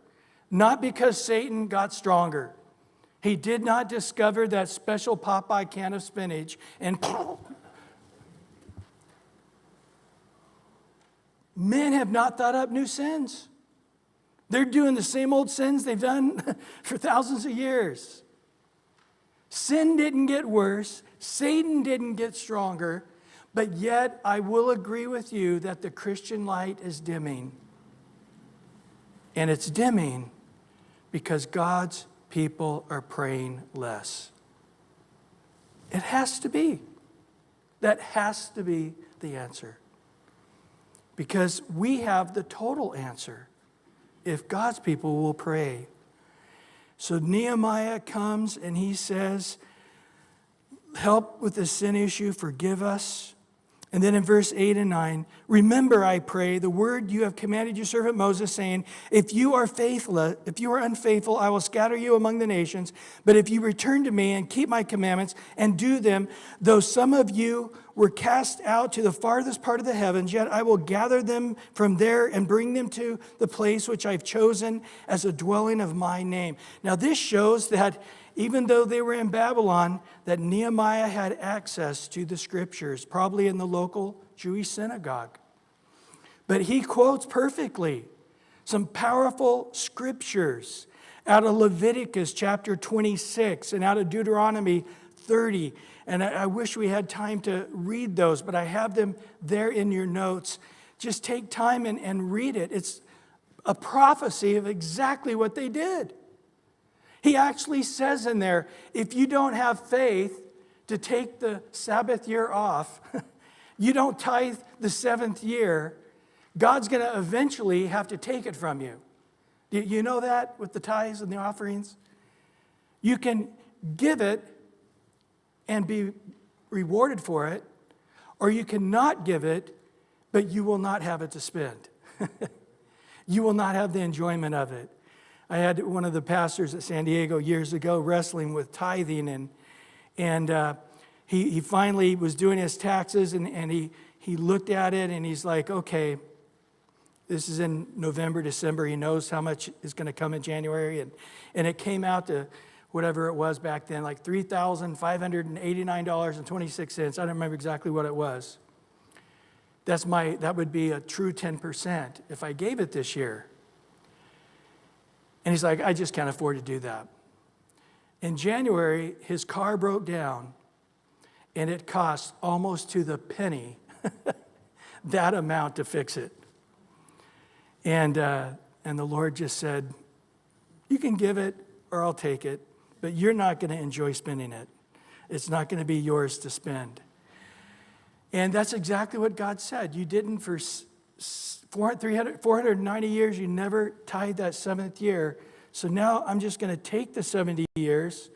not because Satan got stronger. He did not discover that special Popeye can of spinach and men have not thought up new sins. They're doing the same old sins they've done for thousands of years. Sin didn't get worse. Satan didn't get stronger. But yet, I will agree with you that the Christian light is dimming. And it's dimming because God's people are praying less. It has to be. That has to be the answer. Because we have the total answer if God's people will pray. So Nehemiah comes and he says, help with the sin issue, forgive us. And then in verse 8 and 9, remember, I pray, the word you have commanded your servant Moses, saying, if you are unfaithful, I will scatter you among the nations. But if you return to me and keep my commandments and do them, though some of you were cast out to the farthest part of the heavens, yet I will gather them from there and bring them to the place which I've chosen as a dwelling of my name. Now this shows that even though they were in Babylon, that Nehemiah had access to the scriptures, probably in the local Jewish synagogue. But he quotes perfectly some powerful scriptures out of Leviticus chapter 26 and out of Deuteronomy 30. And I wish we had time to read those, but I have them there in your notes. Just take time and read it. It's a prophecy of exactly what they did. He actually says in there, if you don't have faith to take the Sabbath year off, you don't tithe the seventh year, God's going to eventually have to take it from you. You know that with the tithes and the offerings? You can give it and be rewarded for it, or you cannot give it, but you will not have it to spend. You will not have the enjoyment of it. I had one of the pastors at San Diego years ago wrestling with tithing, and he finally was doing his taxes, and he looked at it, and he's like, okay, this is in November, December. He knows how much is going to come in January, and it came out to whatever it was back then, like $3,589.26. I don't remember exactly what it was. That would be a true 10% if I gave it this year. And he's like, I just can't afford to do that. In January, his car broke down, and it cost almost to the penny that amount to fix it. And the Lord just said, you can give it or I'll take it, but you're not going to enjoy spending it. It's not going to be yours to spend. And that's exactly what God said. You didn't for 490 years, you never tithed that seventh year. So now I'm just going to take the 70 years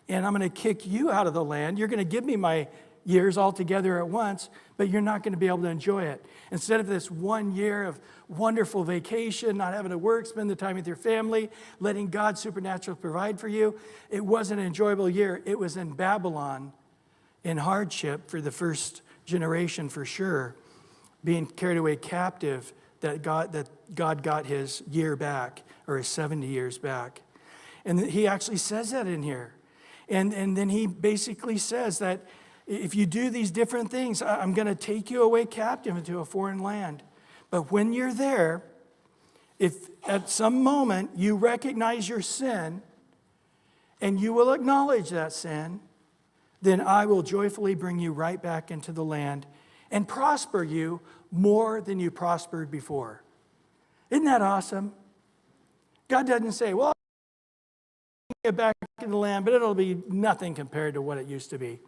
and I'm going to kick you out of the land. You're going to give me my years all together at once, but you're not going to be able to enjoy it. Instead of this 1 year of wonderful vacation, not having to work, spend the time with your family, letting God supernaturally provide for you, it wasn't an enjoyable year. It was in Babylon in hardship for the first generation for sure, being carried away captive, that God got his year back, or his 70 years back. And he actually says that in here. And then he basically says that if you do these different things, I'm going to take you away captive into a foreign land. But when you're there, if at some moment you recognize your sin and you will acknowledge that sin, then I will joyfully bring you right back into the land and prosper you more than you prospered before. Isn't that awesome? God doesn't say, well, I'll get back in the land, but it'll be nothing compared to what it used to be.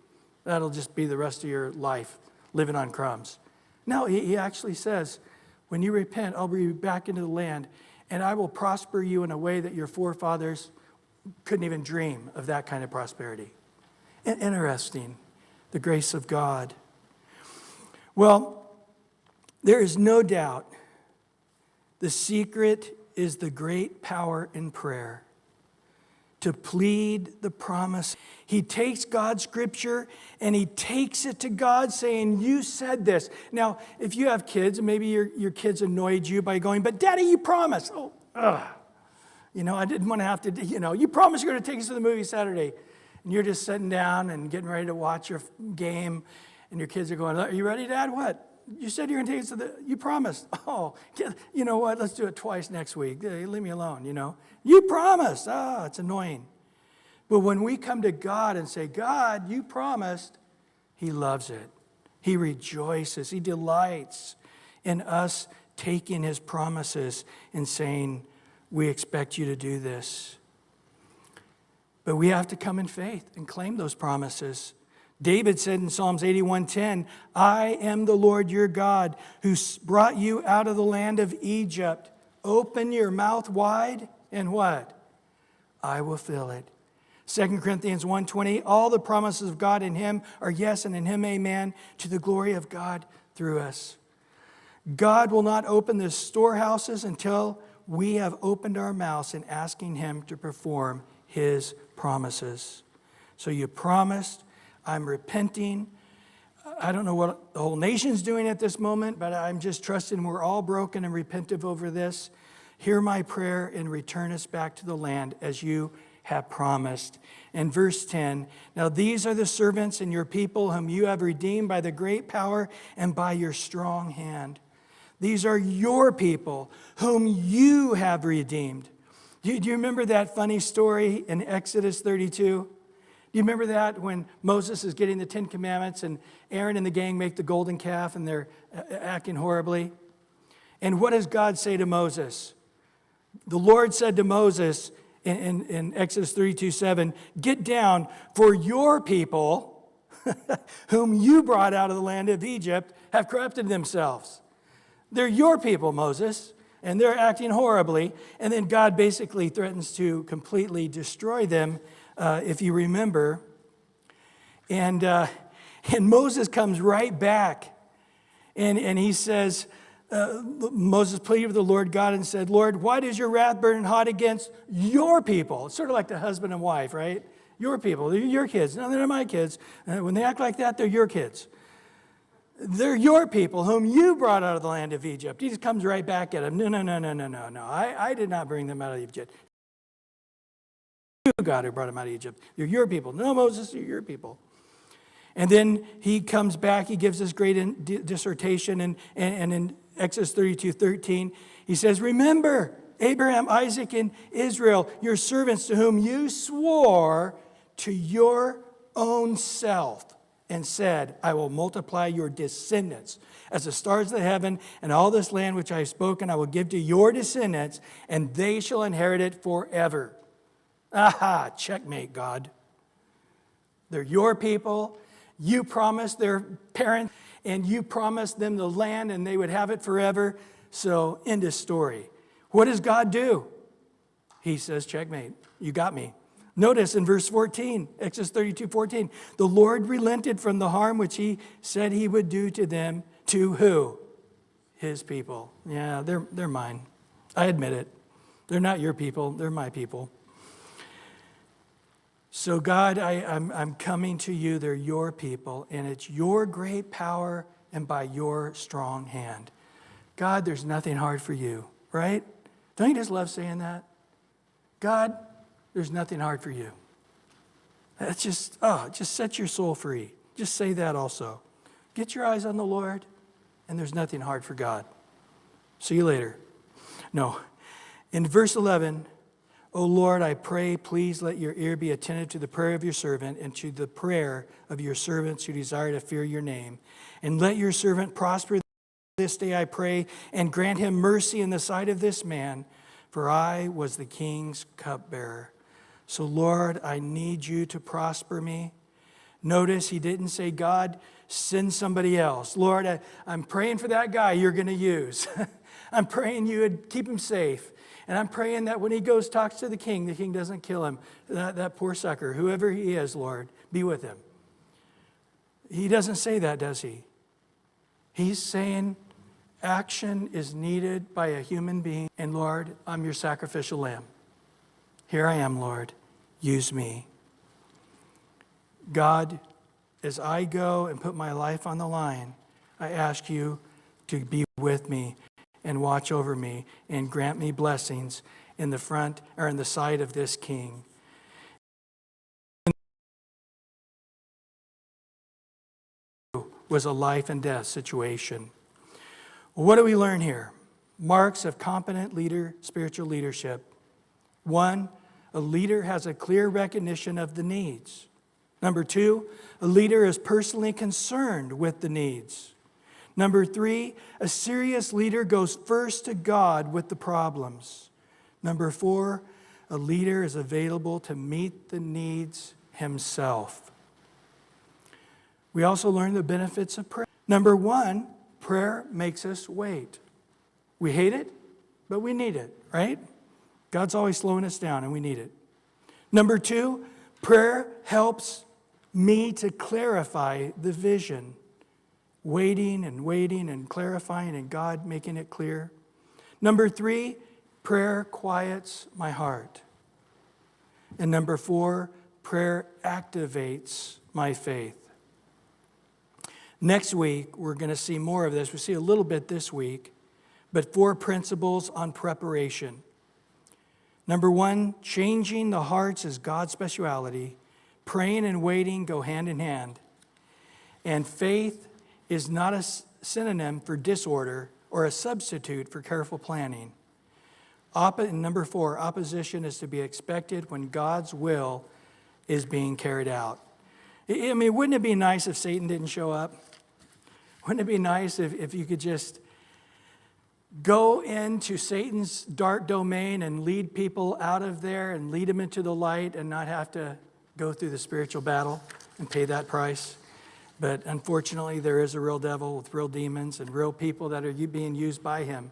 That'll just be the rest of your life living on crumbs. No, he actually says, when you repent, I'll bring you back into the land, and I will prosper you in a way that your forefathers couldn't even dream of that kind of prosperity. Interesting, the grace of God. Well, there is no doubt the secret is the great power in prayer to plead the promise. He takes God's scripture and he takes it to God saying, you said this. Now, if you have kids, and maybe your kids annoyed you by going, but Daddy, you promised. Oh, I didn't want to have to, you promised you're going to take us to the movie Saturday. And you're just sitting down and getting ready to watch your game, and your kids are going, are you ready, Dad? What? You said you're going to take us to you promised. Oh, you know what? Let's do it twice next week. Leave me alone, You promised. It's annoying. But when we come to God and say, God, you promised, he loves it. He rejoices. He delights in us taking his promises and saying, we expect you to do this. But we have to come in faith and claim those promises. David said in Psalms 81:10, I am the Lord your God who brought you out of the land of Egypt. Open your mouth wide and what? I will fill it. 2 Corinthians 1:20, all the promises of God in him are yes, and in him amen, to the glory of God through us. God will not open the storehouses until we have opened our mouths in asking him to perform his promises. So you promised, I'm repenting. I don't know what the whole nation's doing at this moment, but I'm just trusting we're all broken and repentive over this. Hear my prayer and return us back to the land as you have promised. And verse 10, now these are the servants and your people whom you have redeemed by the great power and by your strong hand. These are your people whom you have redeemed. Do you remember that funny story in Exodus 32? Do you remember that when Moses is getting the 10 Commandments and Aaron and the gang make the golden calf and they're acting horribly? And what does God say to Moses? The Lord said to Moses in Exodus 32:7, get down, for your people, whom you brought out of the land of Egypt, have corrupted themselves. They're your people, Moses, and they're acting horribly. And then God basically threatens to completely destroy them, if you remember. And Moses comes right back, and he says, Moses pleaded with the Lord God and said, Lord, why does your wrath burn hot against your people? It's sort of like the husband and wife, right? Your people, they're your kids. No, they're not my kids. When they act like that, they're your kids. They're your people whom you brought out of the land of Egypt. He just comes right back at him. No. I did not bring them out of Egypt. You, God, who brought them out of Egypt. They're your people. No, Moses, they're your people. And then he comes back. He gives this great dissertation. And in Exodus 32:13, he says, remember Abraham, Isaac, and Israel, your servants to whom you swore to your own self, and said, I will multiply your descendants as the stars of the heaven, and all this land which I have spoken I will give to your descendants, and they shall inherit it forever. Aha, checkmate, God. They're your people. You promised their parents, and you promised them the land, and they would have it forever. So, end of story. What does God do? He says, checkmate, you got me. Notice in verse 14, Exodus 32:14, the Lord relented from the harm which he said he would do to them. To who? His people. Yeah, they're mine. I admit it. They're not your people. They're my people. So God, I'm coming to you. They're your people, and it's your great power and by your strong hand. God, there's nothing hard for you, right? Don't you just love saying that? God, there's nothing hard for you. That's just set your soul free. Just say that also. Get your eyes on the Lord, and there's nothing hard for God. See you later. No. In verse 11, O Lord, I pray, please let your ear be attentive to the prayer of your servant and to the prayer of your servants who desire to fear your name. And let your servant prosper this day, I pray, and grant him mercy in the sight of this man, for I was the king's cupbearer. So, Lord, I need you to prosper me. Notice he didn't say, God, send somebody else. Lord, I'm praying for that guy you're going to use. I'm praying you would keep him safe. And I'm praying that when he goes talks to the king doesn't kill him. That poor sucker, whoever he is, Lord, be with him. He doesn't say that, does he? He's saying action is needed by a human being. And Lord, I'm your sacrificial lamb. Here I am, Lord. Use me. God, as I go and put my life on the line, I ask you to be with me and watch over me and grant me blessings in the front or in the side of this king. Was a life and death situation. What do we learn here? Marks of competent spiritual leadership. 1, a leader has a clear recognition of the needs. Number 2, a leader is personally concerned with the needs. Number 3, a serious leader goes first to God with the problems. Number 4, a leader is available to meet the needs himself. We also learn the benefits of prayer. Number 1, prayer makes us wait. We hate it, but we need it, right? God's always slowing us down, and we need it. Number 2, prayer helps me to clarify the vision. waiting and clarifying and God making it clear. Number 3, prayer quiets my heart. And number 4, prayer activates my faith. Next week, we're going to see more of this. We'll see a little bit this week, but 4 principles on preparation. Number 1, changing the hearts is God's specialty. Praying and waiting go hand in hand. And faith is not a synonym for disorder or a substitute for careful planning. Number 4, opposition is to be expected when God's will is being carried out. I mean, wouldn't it be nice if Satan didn't show up? Wouldn't it be nice if you could just go into Satan's dark domain and lead people out of there and lead them into the light and not have to go through the spiritual battle and pay that price? But unfortunately, there is a real devil with real demons and real people that are being used by him.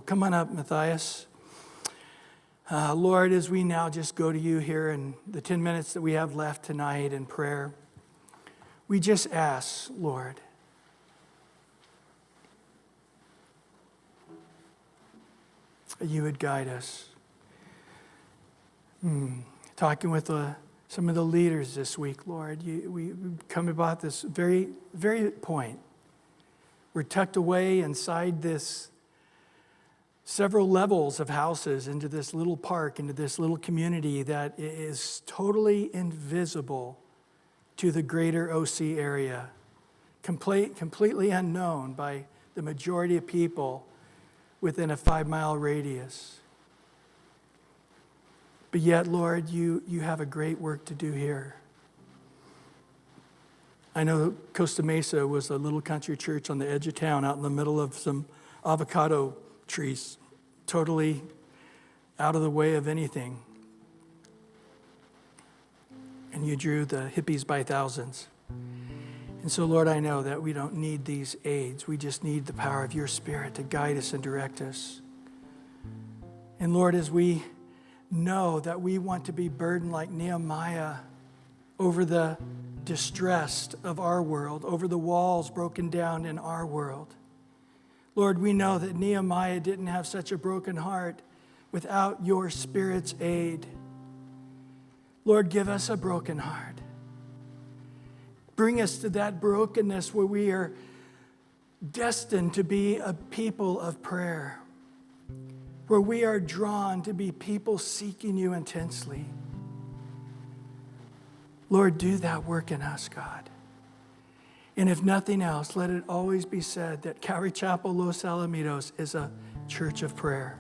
Come on up, Matthias. Lord, as we now just go to you here in the 10 minutes that we have left tonight in prayer, we just ask, Lord, that you would guide us. Talking with some of the leaders this week, Lord, we come about this very, very point. We're tucked away inside this several levels of houses into this little park, into this little community that is totally invisible to the greater OC area, completely unknown by the majority of people within a 5-mile radius. But yet, Lord, you have a great work to do here. I know Costa Mesa was a little country church on the edge of town out in the middle of some avocado trees, totally out of the way of anything. And you drew the hippies by thousands. And so, Lord, I know that we don't need these aids. We just need the power of your Spirit to guide us and direct us. And Lord, as we know that we want to be burdened like Nehemiah over the distress of our world, over the walls broken down in our world. Lord, we know that Nehemiah didn't have such a broken heart without your Spirit's aid. Lord, give us a broken heart. Bring us to that brokenness where we are destined to be a people of prayer, where we are drawn to be people seeking you intensely. Lord, do that work in us, God. And if nothing else, let it always be said that Calvary Chapel Los Alamitos is a church of prayer.